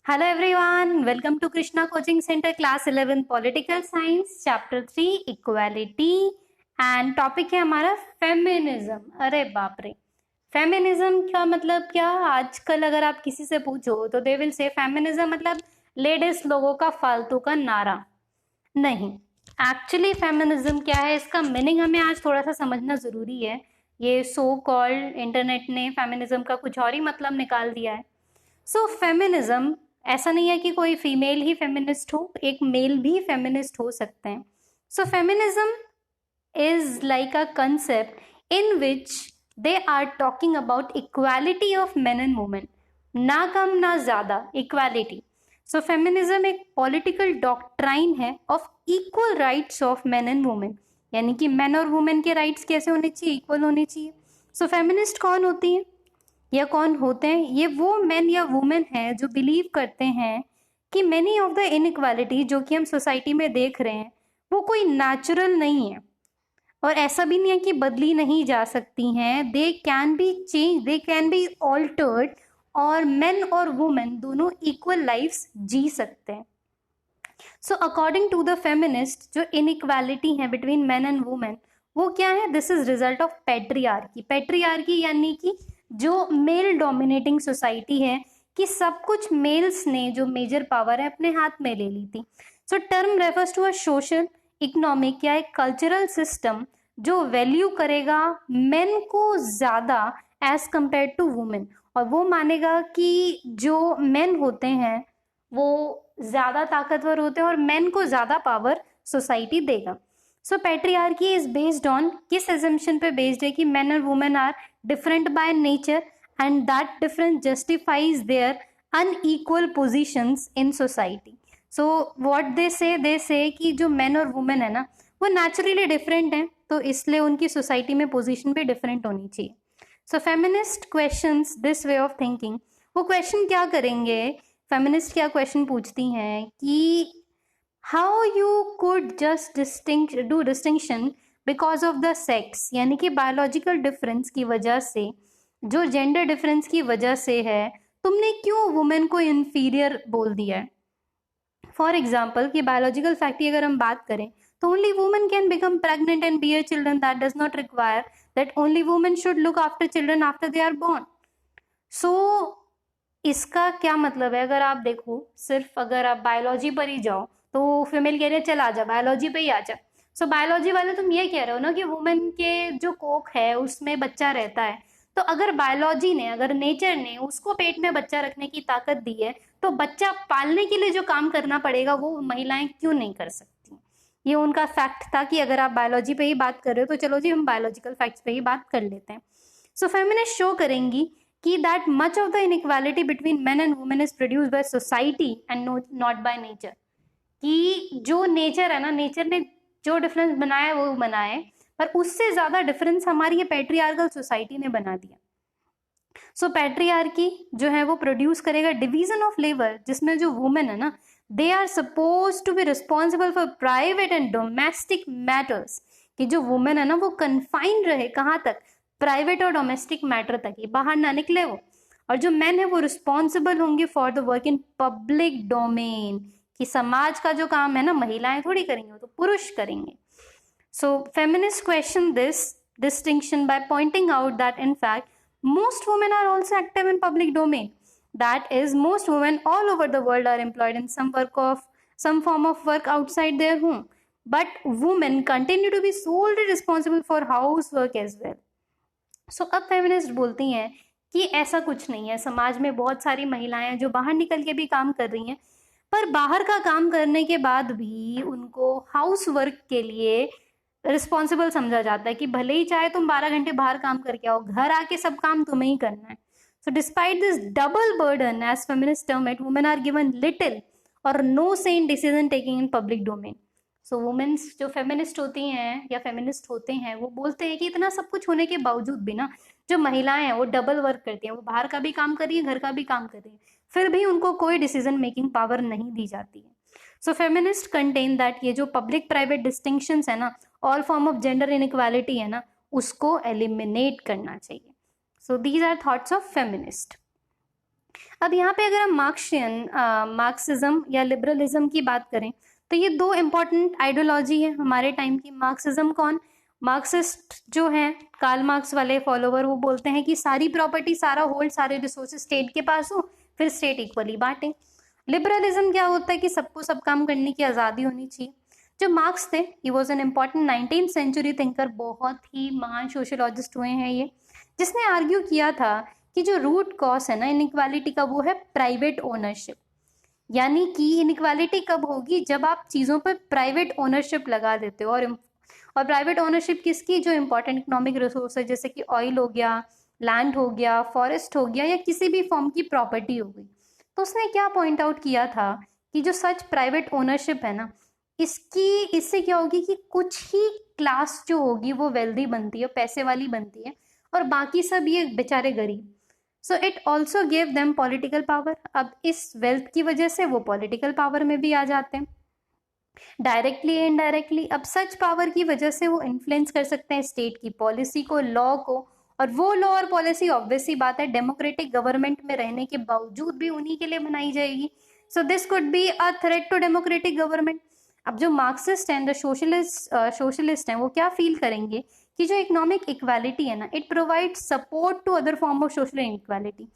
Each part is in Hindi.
Hello everyone, welcome to Krishna Coaching Center Class 11 Political Science Chapter 3 Equality and topic है हमारा फेमिनिज्म। अरे बाप रे, फेमिनिज्म का मतलब क्या? आजकल अगर आप किसी से पूछो तो दे विल से फेमिनिज्म मतलब लेडीज लोगों का फालतू का नारा। नहीं, एक्चुअली फेमिनिज्म क्या है, इसका मीनिंग हमें आज थोड़ा सा समझना जरूरी है। ये सो कॉल्ड इंटरनेट ने फेमिनिज्म का कुछ और ही मतलब निकाल दिया है। सो फेमिनिज्म ऐसा नहीं है कि कोई फीमेल ही फेमिनिस्ट हो, एक मेल भी फेमिनिस्ट हो सकते हैं। So feminism is like a concept in which they are talking about equality of men and women, ना कम ना ज्यादा, इक्वालिटी। सो फेमिनिज्म एक पॉलिटिकल डॉक्ट्राइन है of equal rights of men and women, यानी कि मेन और वुमेन के राइट्स कैसे होने चाहिए, इक्वल होने चाहिए। सो फेमिनिस्ट कौन होती है या कौन होते हैं? ये वो मेन या वुमेन हैं जो बिलीव करते हैं कि मेनी ऑफ द इनइक्वालिटी जो कि हम सोसाइटी में देख रहे हैं वो कोई नेचुरल नहीं है और ऐसा भी नहीं है कि बदली नहीं जा सकती हैं। They can be change, they can be altered और मेन और वुमेन दोनों इक्वल लाइफ्स जी सकते हैं। So according to the feminist जो इनइक्वालिटी है बिटवीन मेन एंड वुमेन वो क्या है? This is result of patriarchy. Patriarchy यानी कि जो मेल डोमिनेटिंग सोसाइटी है कि सब कुछ मेल्स ने जो मेजर पावर है अपने हाथ में ले ली थी। So term refers to a social, economic या एक कल्चरल सिस्टम जो वैल्यू करेगा मेन को ज्यादा एज कंपेयर टू वुमेन, और वो मानेगा कि जो मेन होते हैं वो ज्यादा ताकतवर होते हैं और मेन को ज्यादा पावर सोसाइटी देगा। So patriarchy is based on किस एजम्पशन पे बेस्ड है कि मेन और women are different by nature and that difference justifies their unequal positions in society. So what they say कि जो मेन और वुमेन है ना वो नेचुरली डिफरेंट हैं, तो इसलिए उनकी सोसाइटी में पोजीशन भी डिफरेंट होनी चाहिए। So feminist questions this way of thinking. वो क्वेश्चन क्या करेंगे? फेमिनिस्ट क्या क्वेश्चन पूछती हैं कि how you could just do distinction because of the sex, यानी कि बायोलॉजिकल डिफरेंस की वजह से, जो जेंडर डिफरेंस की वजह से है, तुमने क्यों वुमेन को इंफीरियर बोल दिया है? फॉर एग्जाम्पल कि बायोलॉजिकल फैक्ट की अगर हम बात करें तो only women can become pregnant and bear children, that does not require that only women should look after children after they are born. So इसका क्या मतलब है? अगर आप देखो, सिर्फ अगर आप बायोलॉजी पर ही जाओ तो फीमेल कह रहे हैं चल आ जा, बायोलॉजी पे ही आ जा। सो बायोलॉजी वाले तुम ये कह रहे हो ना कि वुमेन के जो कोख है उसमें बच्चा रहता है, तो अगर बायोलॉजी ने, अगर नेचर ने उसको पेट में बच्चा रखने की ताकत दी है तो बच्चा पालने के लिए जो काम करना पड़ेगा वो महिलाएं क्यों नहीं कर सकती? ये उनका फैक्ट था कि अगर आप बायोलॉजी पे ही बात कर रहे हो तो चलो जी हम बायोलॉजिकल फैक्ट्स पे ही बात कर लेते हैं। सो फेमिनिस्ट शो करेंगी कि that much of the inequality between men and women is produced by society and not by nature. कि जो नेचर है ना, नेचर ने जो डिफरेंस बनाया है वो बनाए, पर उससे ज्यादा डिफरेंस हमारी ये पैट्रियार्कल सोसाइटी ने बना दिया। सो पैट्रियार्की जो है वो प्रोड्यूस करेगा डिवीजन ऑफ लेबर, जिसमें जो वुमेन है ना they are suppose to be responsible for private and domestic matters, कि जो वुमेन है ना वो कन्फाइंड रहे कहाँ तक? प्राइवेट और डोमेस्टिक मैटर तक ही, बाहर ना निकले वो। और जो मेन है वो रिस्पॉन्सिबल होंगे for the work in public domain, कि समाज का जो काम है ना महिलाएं थोड़ी करेंगे, वो तो पुरुष करेंगे। So feminist question this distinction by pointing out that in fact most women are also active in public domain. That is, most women all over the world are employed in some form of work outside their home, but women continue to be solely responsible for housework as well. सो अब फेमिनिस्ट बोलती हैं कि ऐसा कुछ नहीं है, समाज में बहुत सारी महिलाएं हैं जो बाहर निकल के भी काम कर रही हैं, पर बाहर का काम करने के बाद भी उनको हाउस वर्क के लिए रिस्पॉन्सिबल समझा जाता है कि भले ही चाहे तुम 12 घंटे बाहर काम करके आओ, घर आके सब काम तुम्हें ही करना है। So despite this double burden, as feminist term it, women are given little or no say in decision taking in public domain. So womens जो फेमिनिस्ट होती हैं या फेमिनिस्ट होते हैं वो बोलते हैं कि इतना सब कुछ होने के बावजूद भी ना जो महिलाएं हैं वो डबल वर्क करती हैं, वो बाहर का भी काम कर रही है, घर का भी काम कर रही है, फिर भी उनको कोई डिसीजन मेकिंग पावर नहीं दी जाती है। सो फेमिनिस्ट कंटेन दैट ये जो पब्लिक प्राइवेट डिस्टिंक्शंस है ना, all form of gender inequality है ना, उसको एलिमिनेट करना चाहिए। So these are thoughts of feminist. अब यहाँ पे अगर हम मार्क्सिज्म या लिबरलिज्म की बात करें तो ये दो इम्पॉर्टेंट आइडियोलॉजी है हमारे टाइम की। मार्क्सिज्म कौन? मार्क्सिस्ट जो हैं, कार्ल मार्क्स वाले फॉलोवर, वो बोलते हैं कि सारी प्रॉपर्टी, सारा होल्ड, सारे रिसोर्सेज स्टेट के पास हो, फिर स्टेट इक्वली बांटे। लिबरलिज्म क्या होता है कि सबको सब काम करने की आज़ादी होनी चाहिए। जो मार्क्स थे, he was an important 19th century thinker, बहुत ही महान सोशोलॉजिस्ट हुए हैं ये, जिसने आर्ग्यू किया था कि जो रूट कॉज है ना इनइक्वालिटी का, वो है प्राइवेट ओनरशिप। यानी कि इनइक्वालिटी कब होगी? जब आप चीज़ों पर प्राइवेट ओनरशिप लगा देते हो। और प्राइवेट ओनरशिप किसकी? जो इंपॉर्टेंट इकोनॉमिक रिसोर्स है, जैसे कि ऑयल हो गया, लैंड हो गया, फॉरेस्ट हो गया, या किसी भी फॉर्म की प्रॉपर्टी हो गई। तो उसने क्या पॉइंट आउट किया था कि जो सच प्राइवेट ओनरशिप है ना, इससे क्या होगी कि कुछ ही क्लास जो होगी वो वेल्दी बनती है, पैसे वाली बनती है, और बाकी सब ये बेचारे गरीब। So it also give them political power. अब इस वेल्थ की वजह से वो पॉलिटिकल पावर में भी आ जाते हैं, डायरेक्टली इनडायरेक्टली। अब सच पावर की वजह से वो इन्फ्लुएंस कर सकते हैं स्टेट की पॉलिसी को, लॉ को, और वो लॉ और पॉलिसी ऑब्वियस सी बात है डेमोक्रेटिक गवर्नमेंट में रहने के बावजूद भी उन्हीं के लिए बनाई जाएगी। So this could be a threat to democratic government. अब जो मार्क्सिस्ट एंड सोशलिस्ट हैं, वो क्या फील करेंगे कि जो इकोनॉमिक इक्वालिटी है ना, it provide support to other form of social inequality.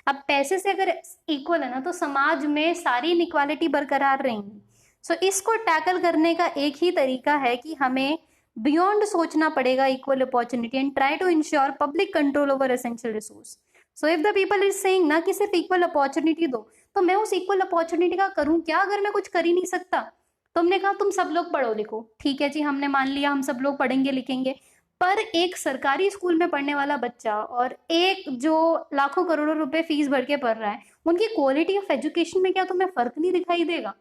अब पैसे से अगर इक्वल है ना, तो समाज में सारी इनइक्वालिटी बरकरार रहेंगी। सो इसको टैकल करने का एक ही तरीका है कि हमें बियॉन्ड सोचना पड़ेगा equal opportunity and try to ensure public control over essential resource. So if the people is saying ना कि सिर्फ इक्वल अपॉर्चुनिटी दो, तो मैं उस इक्वल अपॉर्चुनिटी का करूं क्या अगर मैं कुछ कर ही नहीं सकता? तुमने कहा तुम सब लोग पढ़ो लिखो, ठीक है जी, हमने मान लिया हम सब लोग पढ़ेंगे लिखेंगे, पर एक सरकारी स्कूल में पढ़ने वाला बच्चा और एक जो लाखों करोड़ों रुपए फीस भर के पढ़ रहा है, उनकी क्वालिटी ऑफ एजुकेशन में क्या तुम्हें फर्क नहीं दिखाई देगा?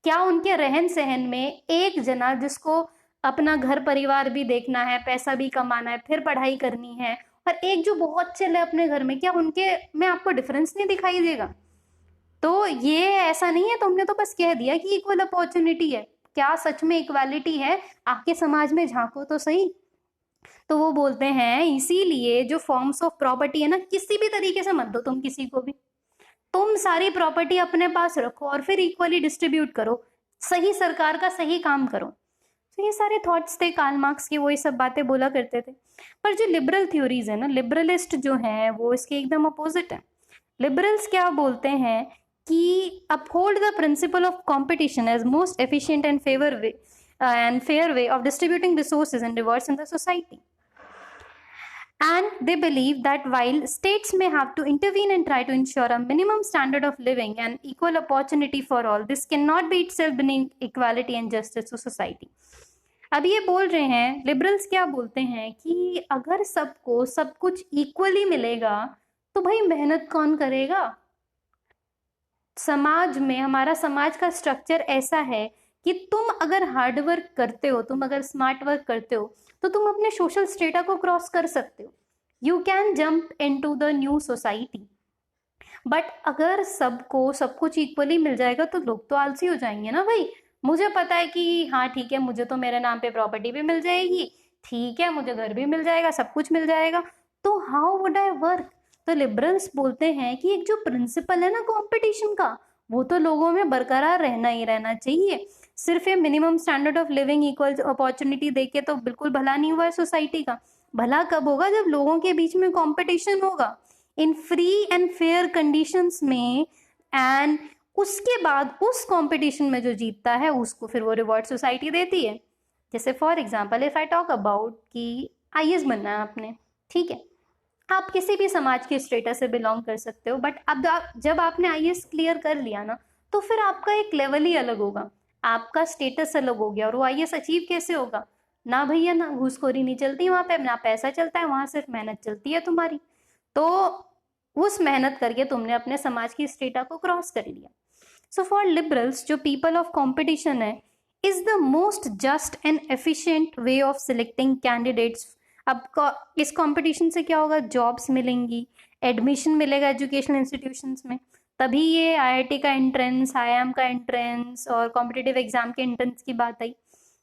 क्या उनके रहन सहन में एक जना जिसको अपना घर परिवार भी देखना है, पैसा भी कमाना है, फिर पढ़ाई करनी है, और एक जो बहुत चिल है अपने घर में, क्या उनके में आपको डिफरेंस नहीं दिखाई देगा? तो ये ऐसा नहीं है तुमने तो बस कह दिया कि इक्वल अपॉर्चुनिटी है, क्या सच में इक्वालिटी है? आपके समाज में झांको तो सही। तो वो बोलते हैं इसीलिए जो फॉर्म्स ऑफ प्रॉपर्टी है ना, किसी भी तरीके से मत दो तुम किसी को भी, तुम सारी प्रॉपर्टी अपने पास रखो और फिर इक्वली डिस्ट्रीब्यूट करो, सही सरकार का सही काम करो। तो ये सारे थॉट्स थे कार्ल मार्क्स के, वो ये सब बातें बोला करते थे। पर जो लिबरल थ्योरीज है ना, लिबरलिस्ट जो हैं, वो इसके एकदम अपोजिट है। लिबरल्स क्या बोलते हैं कि uphold the principle of competition as most efficient and fair way of distributing resources and rewards in the society. And they believe that while states may have to intervene and try to ensure a minimum standard of living and equal opportunity for all, this cannot be itself bring equality and justice to society. अब ये बोल रहे हैं, लिबरल्स क्या बोलते हैं कि अगर सबको सब कुछ इक्वली मिलेगा तो भाई मेहनत कौन करेगा? समाज में, हमारा समाज का स्ट्रक्चर ऐसा है कि तुम अगर हार्ड वर्क करते हो, तुम अगर स्मार्ट वर्क करते हो, तो तुम अपने सोशल स्टेटा को क्रॉस कर सकते हो, you can jump into the new society. But अगर सबको सब कुछ इक्वली मिल जाएगा तो लोग तो आलसी हो जाएंगे ना भाई। मुझे पता है कि हाँ ठीक है, मुझे तो मेरे नाम पे प्रॉपर्टी भी मिल जाएगी, ठीक है, मुझे घर भी मिल जाएगा, सब कुछ मिल जाएगा, तो हाउ वुड आई वर्क? तो लिबरल्स बोलते हैं कि एक जो प्रिंसिपल है ना कंपटीशन का, वो तो लोगों में बरकरार रहना ही रहना चाहिए। सिर्फ ये minimum standard of living, equal opportunity देके तो बिल्कुल भला नहीं हुआ है सोसाइटी का। भला कब होगा? जब लोगों के बीच में कंपटीशन होगा in free and fair conditions में, एंड उसके बाद उस कंपटीशन में जो जीतता है उसको फिर वो रिवॉर्ड सोसाइटी देती है। जैसे for example if I talk about कि आईएएस बनना है आपने, ठीक है, आप किसी भी समाज के स्टेटस से बिलोंग कर सकते हो, बट अब जब आपने आईएएस क्लियर कर लिया ना, तो फिर आपका एक लेवल ही अलग होगा, आपका स्टेटस अलग हो गया। और वो आईएएस अचीव कैसे होगा? ना भैया, ना घूसखोरी नहीं चलती वहाँ पे, ना पैसा चलता है वहाँ, सिर्फ मेहनत चलती है तुम्हारी। तो उस मेहनत करके तुमने अपने समाज की स्टेटा को क्रॉस कर लिया। सो फॉर लिबरल्स, जो पीपल ऑफ कॉम्पिटिशन है, is the most just and efficient way of selecting candidates. अब इस कंपटीशन से क्या होगा? जॉब्स मिलेंगी, एडमिशन मिलेगा एजुकेशनल इंस्टीट्यूशंस में, तभी ये आईआईटी का एंट्रेंस, आईआईएम का एंट्रेंस और कॉम्पिटिटिव एग्जाम के एंट्रेंस की बात आई।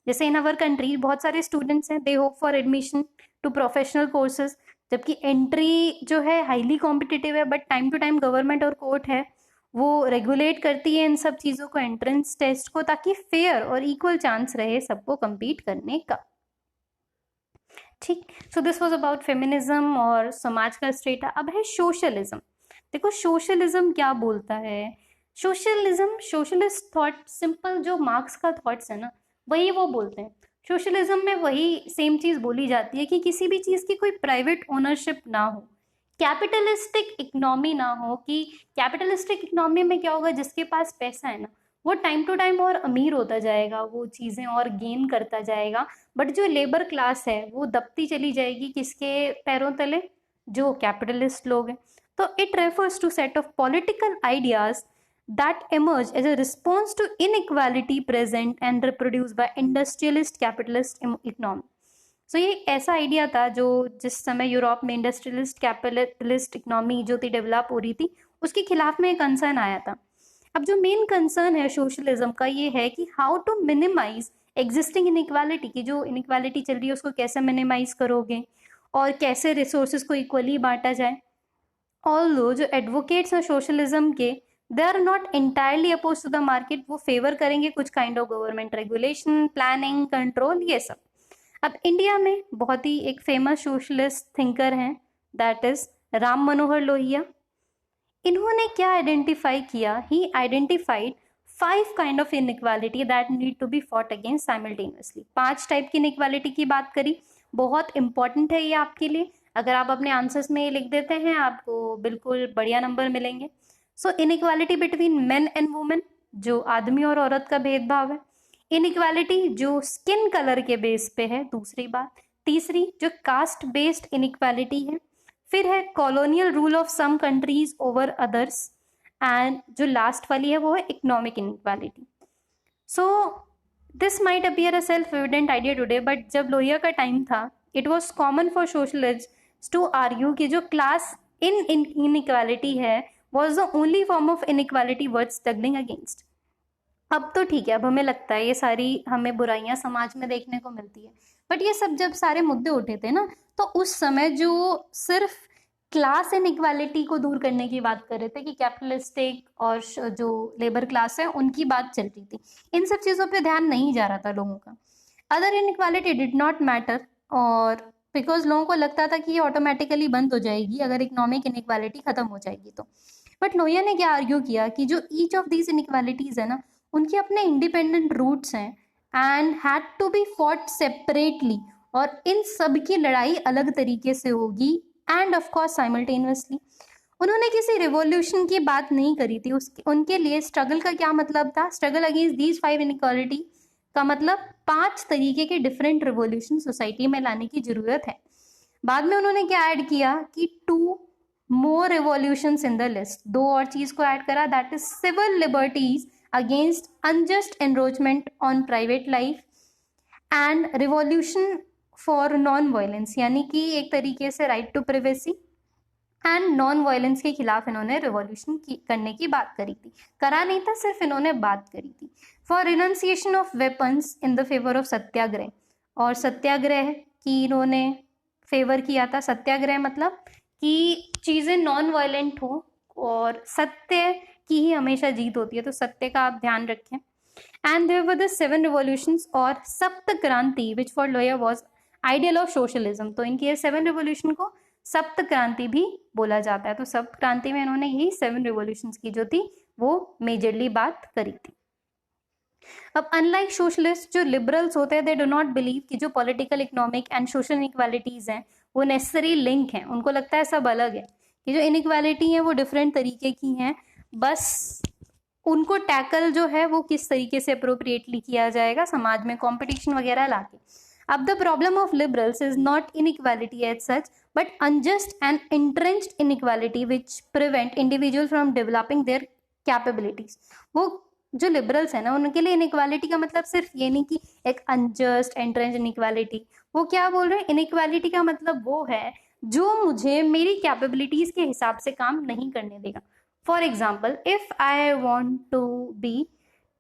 जैसे इन अवर कंट्री बहुत सारे स्टूडेंट्स हैं, they hope for admission to professional courses, जबकि एंट्री जो है हाईली कॉम्पिटिटिव है, but time to time government और कोर्ट है वो रेगुलेट करती है इन सब चीज़ों को, एंट्रेंस टेस्ट को, ताकि फेयर और इक्वल चांस रहे सबको compete करने का। ठीक, so this was about feminism और समाज का स्टेटा। अब है सोशलिज्म। देखो सोशलिज्म क्या बोलता है। सोशलिज्म, सोशलिस्ट थॉट, सिंपल जो मार्क्स का थॉट्स है ना, वही वो बोलते हैं। सोशलिज्म में वही सेम चीज बोली जाती है कि किसी भी चीज की कोई प्राइवेट ओनरशिप ना हो, कैपिटलिस्टिक इकोनॉमी ना हो। कि कैपिटलिस्टिक इकोनॉमी में क्या होगा, जिसके पास पैसा है ना वो टाइम टू टाइम और अमीर होता जाएगा, वो चीजें और गेन करता जाएगा, बट जो लेबर क्लास है वो दबती चली जाएगी किसके पैरों तले, जो कैपिटलिस्ट लोग हैं। तो it refers to set of political ideas that emerge as a response to inequality present and reproduced by industrialist capitalist economy. So ये ऐसा आइडिया था जो जिस समय यूरोप में इंडस्ट्रियलिस्ट कैपिटलिस्ट इकोनॉमी जो थी डेवलप हो रही थी, उसके खिलाफ में एक कंसर्न आया था। अब जो मेन कंसर्न है सोशलिज्म का ये है कि how to minimize existing inequality, की जो इनइक्वालिटी चल रही है उसको कैसे मिनिमाइज करोगे और कैसे रिसोर्सेज को इक्वली बांटा जाए। ऑल्दो जो एडवोकेट्स हैं सोशलिज्म के, they are not entirely oppose to the market, वो फेवर करेंगे कुछ kind of government regulation, planning, control, ये सब। अब इंडिया में बहुत ही एक फेमस सोशलिस्ट थिंकर हैं, दैट इज राम मनोहर लोहिया। इन्होंने क्या आइडेंटिफाई किया, he identified 5 kind of inequality that need to be fought against simultaneously. 5 type की इनइक्वालिटी की बात करी, बहुत इंपॉर्टेंट है ये आपके लिए। अगर आप अपने आंसर्स में ये लिख देते हैं आपको बिल्कुल बढ़िया नंबर मिलेंगे। So inequality between men and women, जो आदमी और औरत का भेदभाव है। इनइक्वालिटी जो स्किन कलर के बेस पे है, दूसरी बात। तीसरी जो कास्ट बेस्ड इनइक्वालिटी है। फिर है colonial rule of some countries over others, and जो लास्ट वाली है वो है economic inequality. So this might appear a self evident idea today, but जब लोहिया का टाइम था it was common for socialist to argue कि जो क्लास इनइक्वालिटी है was the only form of inequality worth struggling against. अब तो ठीक है, अब हमें लगता है ये सारी हमें बुराइयां समाज में देखने को मिलती है, बट ये सब जब सारे मुद्दे उठे थे ना, तो उस समय जो सिर्फ क्लास इनइक्वालिटी को दूर करने की बात कर रहे थे कि कैपिटलिस्टिक और जो लेबर क्लास है उनकी बात चल रही थी, इन सब चीज़ों पे ध्यान नहीं जा रहा था लोगों का। Other inequality did not matter, और बिकॉज लोगों को लगता था कि ये ऑटोमेटिकली बंद हो जाएगी अगर इकोनॉमिक इनइक्वालिटी खत्म हो जाएगी तो। बट लोहिया ने क्या आर्ग्यू किया कि जो ईच ऑफ दीज इनइक्वालिटीज है ना, उनके अपने इंडिपेंडेंट रूट्स हैं and had to be fought separately, और इन सब की लड़ाई अलग तरीके से होगी एंड ऑफ कोर्स साइमल्टेनियसली। उन्होंने किसी रिवॉल्यूशन की बात नहीं करी थी, उनके लिए स्ट्रगल का क्या मतलब था, स्ट्रगल अगेंस्ट दीज 5 इनइक्वालिटी का मतलब 5 तरीके के डिफरेंट रिवॉल्यूशन सोसाइटी में लाने की जरूरत है। बाद में उन्होंने क्या ऐड किया कि 2 more revolutions in the list, 2 और चीज को ऐड करा, that is civil liberties against unjust encroachment on private life and revolution for non violence, यानी कि एक तरीके से right to privacy and non violence के खिलाफ इन्होंने रिवॉल्यूशन करने की बात करी थी। करा नहीं था, सिर्फ इन्होंने बात करी थी। For renunciation of weapons in the favour of satyagraha, और सत्याग्रह की इन्होंने फेवर किया था। सत्याग्रह मतलब कि चीज़ें नॉन वायलेंट हो और सत्य की ही हमेशा जीत होती है, तो सत्य का आप ध्यान रखें। And there were the 7 revolutions और Sapt Kranti which for Lohia was ideal of socialism. तो इनकी ये 7 रिवॉल्यूशन को सप्त क्रांति भी बोला जाता है। तो सप्त क्रांति में इन्होंने यही 7 रिवॉल्यूशंस की जो थी वो मेजरली बात करी थी। अब अनलाइक सोशलिस्ट, जो लिबरल्स होते हैं, दे डू नॉट बिलीव कि जो political, economic and social inequalities हैं वो नेसेसरी लिंक हैं। उनको लगता है सब अलग है, कि जो इनइक्वालिटी है वो डिफरेंट तरीके की हैं, बस उनको टैकल जो है वो किस तरीके से अप्रोप्रिएटली किया जाएगा समाज में कंपटीशन वगैरह लाके। अब the problem of liberals is not inequality as such but unjust and entrenched inequality which prevent individual from developing their capabilities. वो जो लिबरल्स है ना, उनके लिए इनइक्वालिटी का मतलब सिर्फ ये नहीं कि एक अनजस्ट एंट्रेंच इनइक्वालिटी। वो क्या बोल रहे हैं, इनइक्वालिटी का मतलब वो है जो मुझे मेरी कैपेबिलिटीज के हिसाब से काम नहीं करने देगा। For example, if I want to be,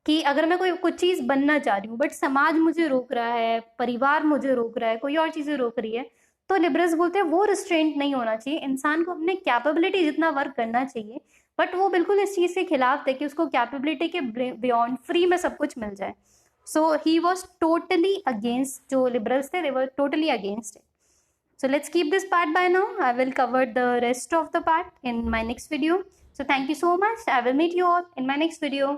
कि अगर मैं कोई कुछ चीज़ बनना चाह रही हूँ बट समाज मुझे रोक रहा है, परिवार मुझे रोक रहा है, कोई और चीज़ें रोक रही है, तो लिबरल्स बोलते हैं वो रिस्ट्रेंट नहीं होना चाहिए, इंसान को अपने कैपेबिलिटी जितना वर्क करना चाहिए, बट वो बिल्कुल इस चीज़ के खिलाफ थे कि उसको कैपेबिलिटी के बियॉन्ड फ्री में सब कुछ मिल जाए. So he was totally against, जो लिबरल्स थे they were totally against it. So let's keep this part by now. I will cover the rest of the part in my next video. So thank you so much. I will meet you all in my next video.